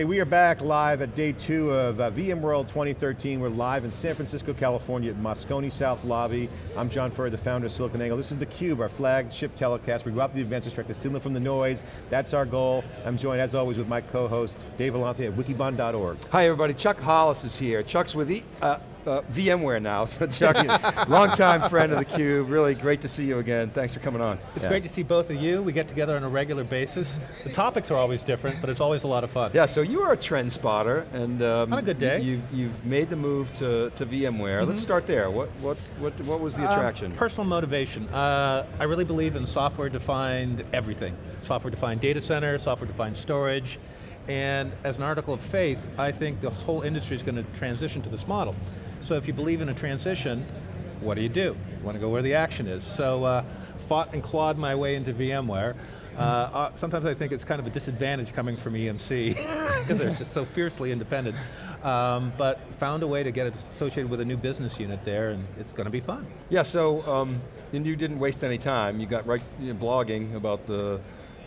Okay, we are back live at day 2 of VMworld 2013. We're live in San Francisco, California at Moscone South Lobby. I'm John Furrier, the founder of SiliconANGLE. This is theCUBE, our flagship telecast. We go out to the events, extract the signal from the noise. That's our goal. I'm joined, as always, with my co-host, Dave Vellante at Wikibon.org. Hi everybody, Chuck Hollis is here. Chuck's with VMware now, so Chuck, longtime friend of theCUBE. Really great to see you again. Thanks for coming on. It's great to see both of you. We get together on a regular basis. The topics are always different, but it's always a lot of fun. Yeah, so you are a trend spotter, and on a good day. You've made the move to VMware. Let's start there. What was the attraction? Personal motivation. I really believe in software-defined everything. Software-defined data center, software-defined storage, and as an article of faith, I think the whole industry is going to transition to this model. So if you believe in a transition, what do? You want to go where the action is. So fought and clawed my way into VMware. Sometimes I think it's kind of a disadvantage coming from EMC, because they're just so fiercely independent. But found a way to get it associated with a new business unit there, and it's going to be fun. Yeah, so and you didn't waste any time. You got right blogging about the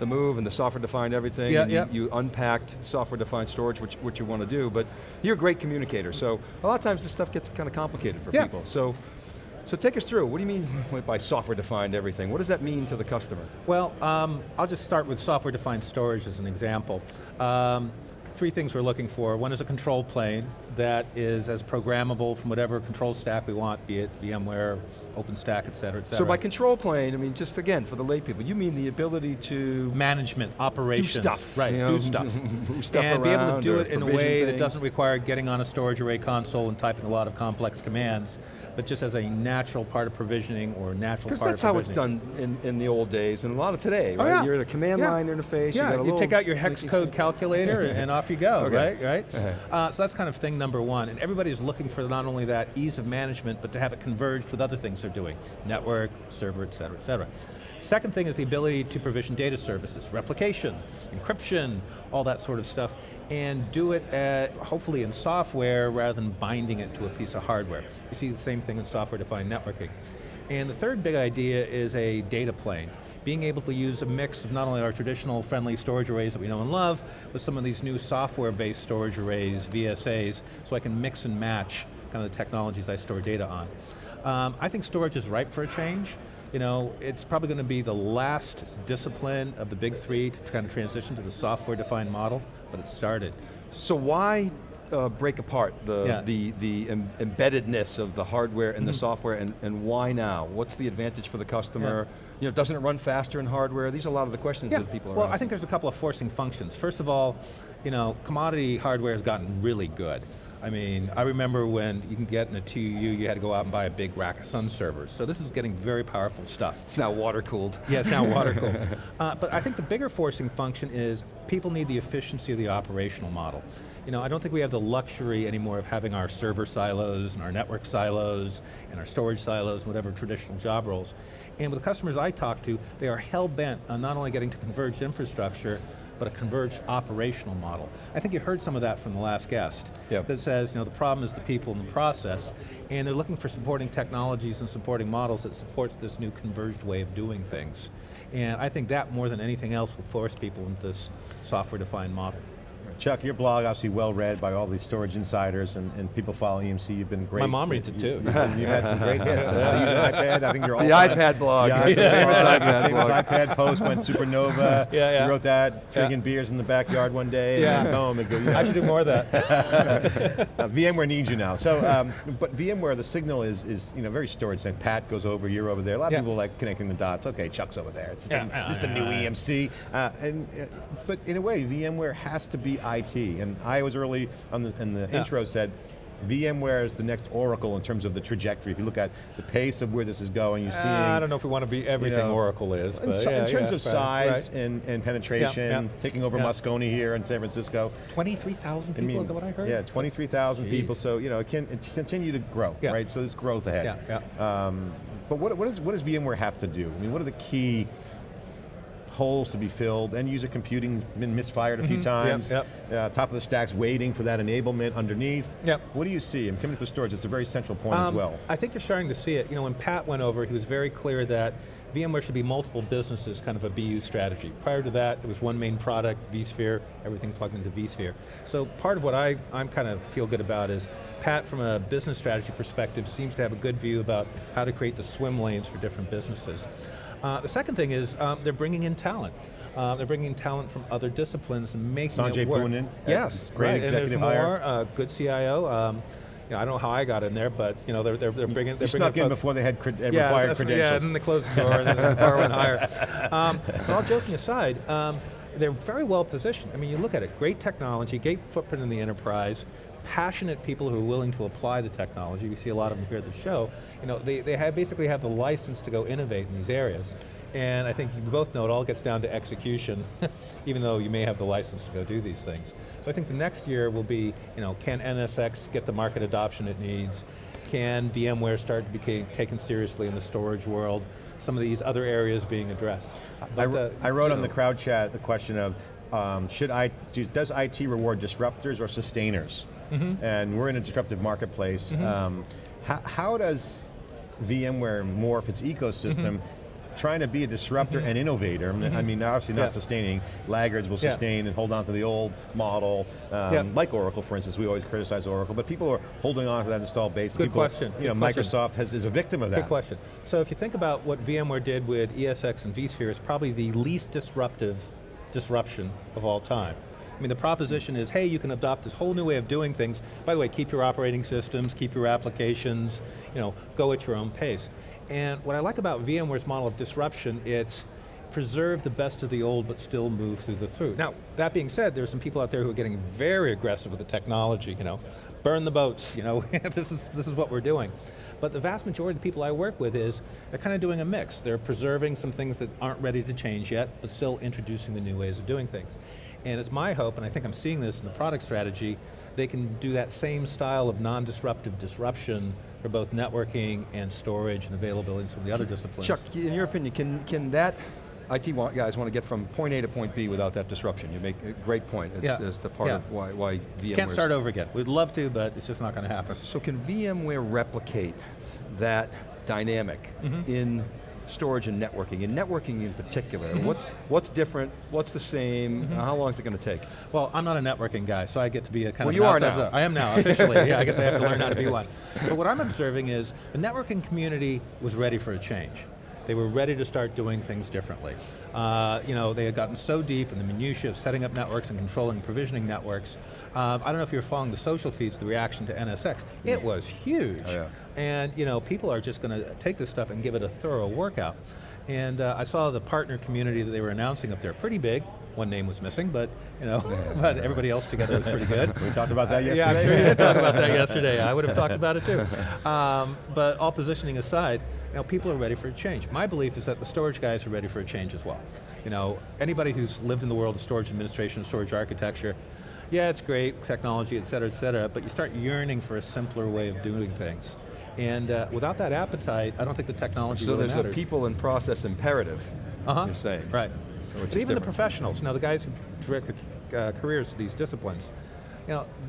move and the software-defined everything. Yeah, you unpacked software-defined storage, which you want to do, but you're a great communicator, so a lot of times this stuff gets kind of complicated for people. So take us through, what do you mean by software-defined everything? What does that mean to the customer? Well, I'll just start with software-defined storage as an example. 3 things we're looking for. One is a control plane that is as programmable from whatever control stack we want, be it VMware, OpenStack, et cetera, et cetera. So by control plane, I mean, just again, for the lay people, you mean the ability to... Management, operations. Do stuff. Right, do stuff. Move stuff and around, be able to do it in a way that things. doesn't require getting on a storage array console and typing a lot of complex commands, but just as a natural part of provisioning or natural part of provisioning. Because that's how it's done in the old days and a lot of today, right? Oh, yeah. You're at a command line interface, yeah, you take out your hex code calculator and off you go, okay. right? So that's kind of thing number 1, and everybody's looking for not only that ease of management, but to have it converged with other things they're doing, network, server, et cetera, et cetera. Second thing is the ability to provision data services, replication, encryption, all that sort of stuff, and do it hopefully in software rather than binding it to a piece of hardware. You see the same thing in software-defined networking. And the third big idea is a data plane. Being able to use a mix of not only our traditional friendly storage arrays that we know and love, but some of these new software-based storage arrays, VSAs, so I can mix and match kind of the technologies I store data on. I think storage is ripe for a change. You know, it's probably going to be the last discipline of the big 3 to kind of transition to the software-defined model, but it started. So why break apart the embeddedness of the hardware and the software, and why now? What's the advantage for the customer? You know, doesn't it run faster in hardware? These are a lot of the questions that people are asking. Well, I think there's a couple of forcing functions. First of all, you know, commodity hardware has gotten really good. I mean, I remember when you can get in a TUU, you had to go out and buy a big rack of Sun servers. So this is getting very powerful stuff. It's now water-cooled. Yeah, it's now water-cooled. But I think the bigger forcing function is people need the efficiency of the operational model. You know, I don't think we have the luxury anymore of having our server silos and our network silos and our storage silos and whatever traditional job roles. And with the customers I talk to, they are hell-bent on not only getting to converged infrastructure, but a converged operational model. I think you heard some of that from the last guest. Yep. That says, you know, the problem is the people in the process, and they're looking for supporting technologies and supporting models that supports this new converged way of doing things. And I think that more than anything else will force people into this software-defined model. Chuck, your blog obviously well read by all these storage insiders and people following EMC. You've been great. My mom reads it too. You've had some great hits. How to use an iPad. I think you're all the iPad blog. The famous iPad post went supernova. Yeah. You wrote that, drinking beers in the backyard one day. Yeah. And home and go, I should do more of that. VMware needs you now. So, but VMware, the signal is very storage. Like Pat goes over, you're over there. A lot of people like connecting the dots. Okay, Chuck's over there. This is the new EMC. But in a way, VMware has to be IT, and I was early in the intro said, VMware is the next Oracle in terms of the trajectory. If you look at the pace of where this is going, you see. I don't know if we want to be everything Oracle is, but in terms of size and penetration, taking over Moscone here in San Francisco. 23,000 people, is that what I heard? Yeah, 23,000 people. So it can continue to grow, right? So there's growth ahead. But what does VMware have to do? I mean, what are the key holes to be filled, end user computing been misfired a few times, top of the stack's waiting for that enablement underneath. What do you see? I'm coming for storage, it's a very central point as well. I think you're starting to see it. When Pat went over, he was very clear that VMware should be multiple businesses, kind of a BU strategy. Prior to that, it was one main product, vSphere, everything plugged into vSphere. So part of what I'm kind of feel good about is Pat, from a business strategy perspective, seems to have a good view about how to create the swim lanes for different businesses. The second thing is they're bringing in talent. They're bringing talent from other disciplines and making it work. Sanjay Poonen, yes, great executive hire. And there's more, good CIO. I don't know how I got in there, but they're bringing. They snuck in before they had required credentials. Yeah, and then they closed the door, and then the bar went higher. But all joking aside, they're very well positioned. I mean, you look at it, great technology, great footprint in the enterprise, passionate people who are willing to apply the technology. We see a lot of them here at the show. They basically have the license to go innovate in these areas. And I think you both know it all gets down to execution, even though you may have the license to go do these things. So I think the next year will be, can NSX get the market adoption it needs? Can VMware start to be taken seriously in the storage world? Some of these other areas being addressed. But, I wrote on the crowd chat the question of, does IT reward disruptors or sustainers? And we're in a disruptive marketplace. How does VMware morph its ecosystem trying to be a disruptor and innovator? I mean, obviously not sustaining. Laggards will sustain and hold on to the old model, like Oracle, for instance. We always criticize Oracle, but people are holding on to that installed base. Good question. Microsoft is a victim of that. Good question. So if you think about what VMware did with ESX and vSphere, it's probably the least disruption of all time. I mean, the proposition is, hey, you can adopt this whole new way of doing things. By the way, keep your operating systems, keep your applications, go at your own pace. And what I like about VMware's model of disruption, it's preserve the best of the old but still move through the through. Now, that being said, there's some people out there who are getting very aggressive with the technology, burn the boats, this is what we're doing. But the vast majority of the people I work with they're kind of doing a mix. They're preserving some things that aren't ready to change yet, but still introducing the new ways of doing things. And it's my hope, and I think I'm seeing this in the product strategy, they can do that same style of non-disruptive disruption for both networking and storage and availability and some of the other disciplines. Chuck, in your opinion, can that IT guys want to get from point A to point B without that disruption? You make a great point. It's the part of why VMware... Can't start over again. We'd love to, but it's just not going to happen. So can VMware replicate that dynamic in storage and networking in particular? What's different, what's the same, how long is it going to take? Well, I'm not a networking guy, so I get to be a kind of... Well, you are now. I am now, officially. Yeah, I guess I have to learn how to be one. But what I'm observing is the networking community was ready for a change. They were ready to start doing things differently. They had gotten so deep in the minutiae of setting up networks and controlling and provisioning networks. I don't know if you're following the social feeds, the reaction to NSX. It was huge. Oh, yeah. And people are just going to take this stuff and give it a thorough workout. And I saw the partner community that they were announcing up there, pretty big. One name was missing, but but everybody else together was pretty good. We talked about that yesterday. Yeah, we did talk about that yesterday. I would have talked about it too. But all positioning aside, people are ready for a change. My belief is that the storage guys are ready for a change as well. Anybody who's lived in the world of storage administration, storage architecture, yeah, it's great, technology, et cetera, but you start yearning for a simpler way of doing things. And without that appetite, I don't think the technology really matters. So there's a people and process imperative, you're saying. Right. But even the professionals, the guys who direct the careers to these disciplines,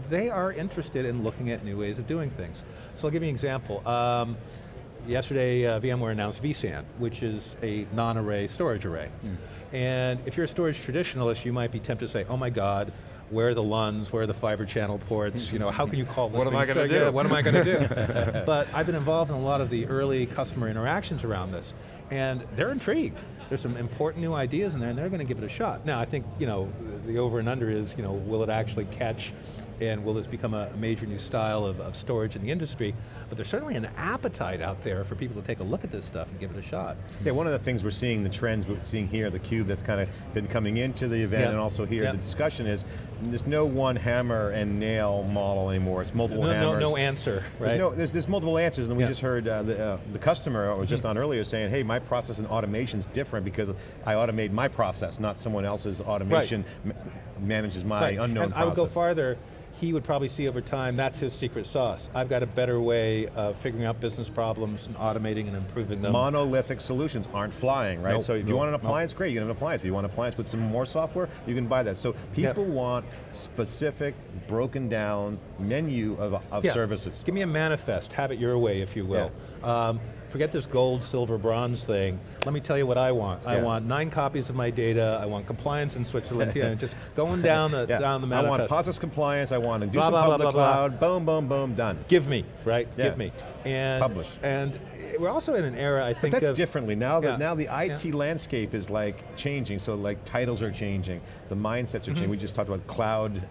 they are interested in looking at new ways of doing things. So I'll give you an example. Yesterday, VMware announced vSAN, which is a non-array storage array. And if you're a storage traditionalist, you might be tempted to say, oh my God, where are the LUNs, where are the fiber channel ports, how can you call this What am I going to do? What am I going to do? But I've been involved in a lot of the early customer interactions around this, and they're intrigued. There's some important new ideas in there, and they're going to give it a shot. Now, I think, the over and under is, will it actually catch, and will this become a major new style of storage in the industry? But there's certainly an appetite out there for people to take a look at this stuff and give it a shot. Yeah, one of the things we're seeing, the trends we're seeing here, theCUBE that's kind of been coming into the event and also here, the discussion is, there's no one hammer and nail model anymore, it's multiple hammers. No answer, right? There's multiple answers, and we just heard the customer I was just on earlier saying, hey, my process and automation's different because I automate my process, not someone else's automation manages my unknown process. I would go farther. he would probably see over time that's his secret sauce. I've got a better way of figuring out business problems and automating and improving them. Monolithic solutions aren't flying, right? Nope, so if you want an appliance, nope. great, you can have an appliance. If you want an appliance with some more software, you can buy that. So people want specific, broken down menu of services. Give me a manifest, have it your way, if you will. Forget this gold, silver, bronze thing. Let me tell you what I want. I want 9 copies of my data. I want compliance in Switzerland. Just going down the manifest. I want POSIX compliance. I want to do blah, some blah, public blah, blah, cloud. Boom, boom, boom, done. Give me, right? Give me. And publish. And we're also in an era, I think, but that's differently now. Now the IT landscape is like changing. So like titles are changing. The mindsets are changing. We just talked about cloud,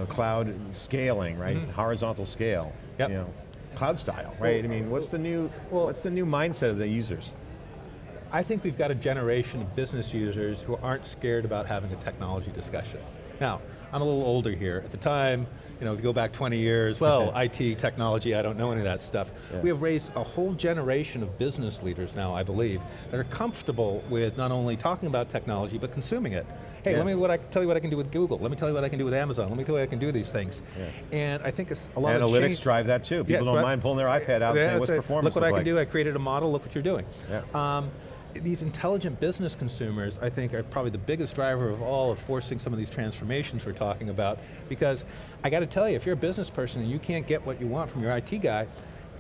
cloud scaling, right? Horizontal scale. You know. Cloud style, right? I mean, what's the new mindset of the users? I think we've got a generation of business users who aren't scared about having a technology discussion. Now, I'm a little older here. At the time, if you go back 20 years, well, IT, technology, I don't know any of that stuff. We have raised a whole generation of business leaders now, I believe, that are comfortable with not only talking about technology, but consuming it. Hey, let me tell you what I can do with Google. Let me tell you what I can do with Amazon. Let me tell you what I can do with these things. And I think it's a lot of analytics drive that too. People don't mind pulling their iPad out and saying, what's performance look what I like? can do. I created a model. Look what you're doing. These intelligent business consumers, I think, are probably the biggest driver of all of forcing some of these transformations we're talking about. Because I got to tell you, if you're a business person and you can't get what you want from your IT guy,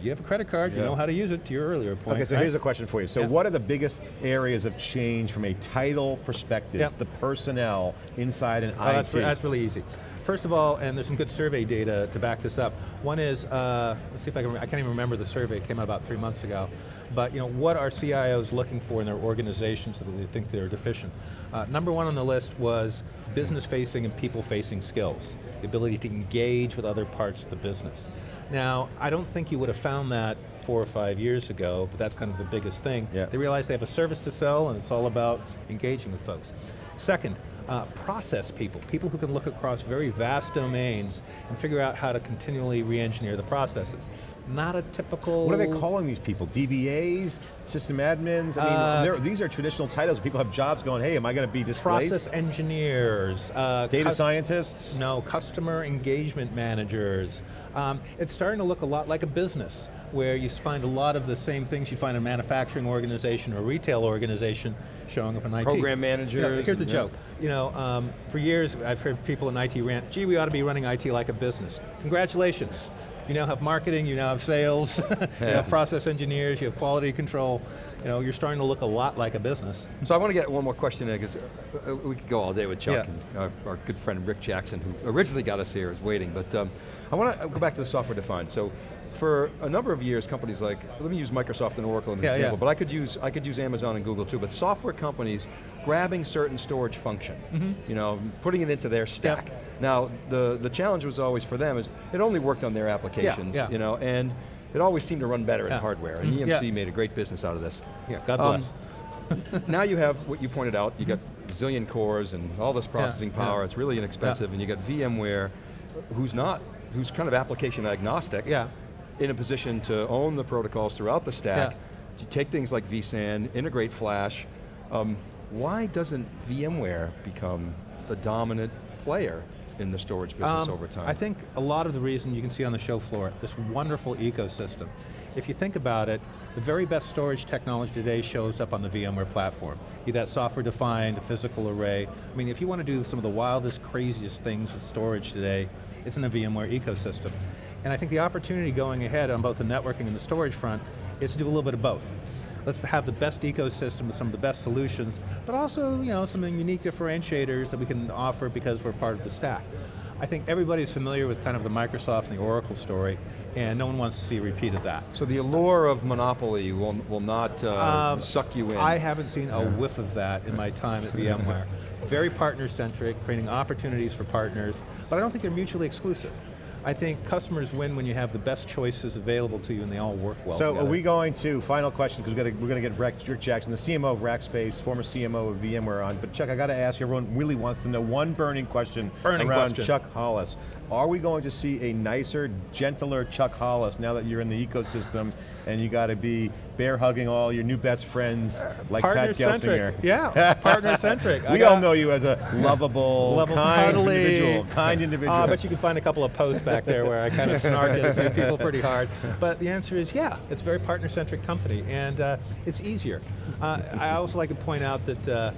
you have a credit card, you know how to use it, to your earlier point. Okay, so here's a question for you. So what are the biggest areas of change from a title perspective, the personnel inside an IT? That's really easy. First of all, and there's some good survey data to back this up. One is, let's see if I can't even remember the survey, it came out about 3 months ago. But what are CIOs looking for in their organizations that they think they're deficient? Number 1 on the list was business-facing and people-facing skills. The ability to engage with other parts of the business. Now, I don't think you would have found that 4 or 5 years ago, but that's kind of the biggest thing. They realize they have a service to sell and it's all about engaging with folks. Second, process people who can look across very vast domains and figure out how to continually re-engineer the processes. Not a typical... What are they calling these people? DBAs? System admins? I mean, these are traditional titles. People have jobs going, hey, am I going to be displaced? Process engineers. Data scientists? No, customer engagement managers. It's starting to look a lot like a business, where you find a lot of the same things you find in a manufacturing organization or a retail organization showing up in IT. Program managers. Here's the joke. For years I've heard people in IT rant, gee, we ought to be running IT like a business. Congratulations. You now have marketing, you now have sales, you have process engineers, you have quality control. You're starting to look a lot like a business. So I want to get one more question in, because we could go all day with Chuck, and our good friend Rick Jackson, who originally got us here, is waiting. But I want to go back to the software defined. So for a number of years, companies like, let me use Microsoft and Oracle as an example, but I could use Amazon and Google too, but software companies grabbing certain storage function, putting it into their stack. Now, the challenge was always for them is it only worked on their applications, and it always seemed to run better in hardware, and EMC made a great business out of this. God bless. Now you have what you pointed out, you got a zillion cores and all this processing power, it's really inexpensive, and you got VMware, who's kind of application agnostic, in a position to own the protocols throughout the stack, to take things like vSAN, integrate flash. Why doesn't VMware become the dominant player in the storage business over time? I think a lot of the reason you can see on the show floor, this wonderful ecosystem. If you think about it, the very best storage technology today shows up on the VMware platform. Be that software defined, a physical array. I mean, if you want to do some of the wildest, craziest things with storage today, it's in the VMware ecosystem. And I think the opportunity going ahead on both the networking and the storage front is to do a little bit of both. Let's have the best ecosystem with some of the best solutions, but also some unique differentiators that we can offer because we're part of the stack. I think everybody's familiar with kind of the Microsoft and the Oracle story, and no one wants to see a repeat of that. So the allure of monopoly will not suck you in? I haven't seen a whiff of that in my time at VMware. Very partner-centric, creating opportunities for partners, but I don't think they're mutually exclusive. I think customers win when you have the best choices available to you and they all work well So together. are we going to, final question, because we're going to get Rick Jackson, the CMO of Rackspace, former CMO of VMware on, but Chuck, I got to ask you, everyone really wants to know one burning question around Chuck Hollis. Are we going to see a nicer, gentler Chuck Hollis now that you're in the ecosystem and you got to be bear hugging all your new best friends like Pat Gelsinger? Yeah, partner-centric. We all know you as a lovable, kind individual. But you can find a couple of posts back there where I kind of snarked at a few people pretty hard. But the answer is, yeah, it's a very partner-centric company, and it's easier. I also like to point out that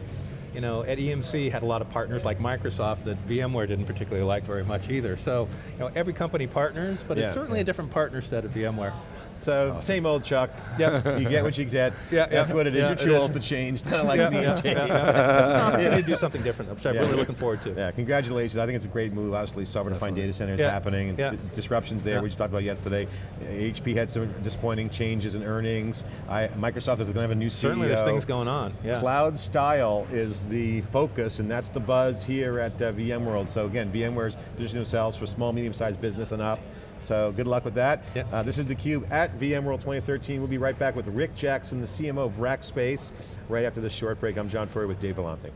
at EMC had a lot of partners like Microsoft that VMware didn't particularly like very much either. So, every company partners, but it's certainly a different partner set at VMware. So, same old Chuck. Yep. You get what you get. That's what it is. You're too old to change. Kind of like me and Dave. It's an opportunity to do something different, which I'm really looking forward to. Yeah, congratulations. I think it's a great move. Obviously, sovereign-defined data centers happening, and disruptions there, which we talked about yesterday. HP had some disappointing changes in earnings. Microsoft is going to have a new CEO. Certainly there's things going on. Cloud style is the focus, and that's the buzz here at VMworld. So again, VMware's positioning themselves for small, medium-sized business and up. So good luck with that. This is theCUBE at VMworld 2013. We'll be right back with Rick Jackson, the CMO of Rackspace, right after this short break. I'm John Furrier with Dave Vellante.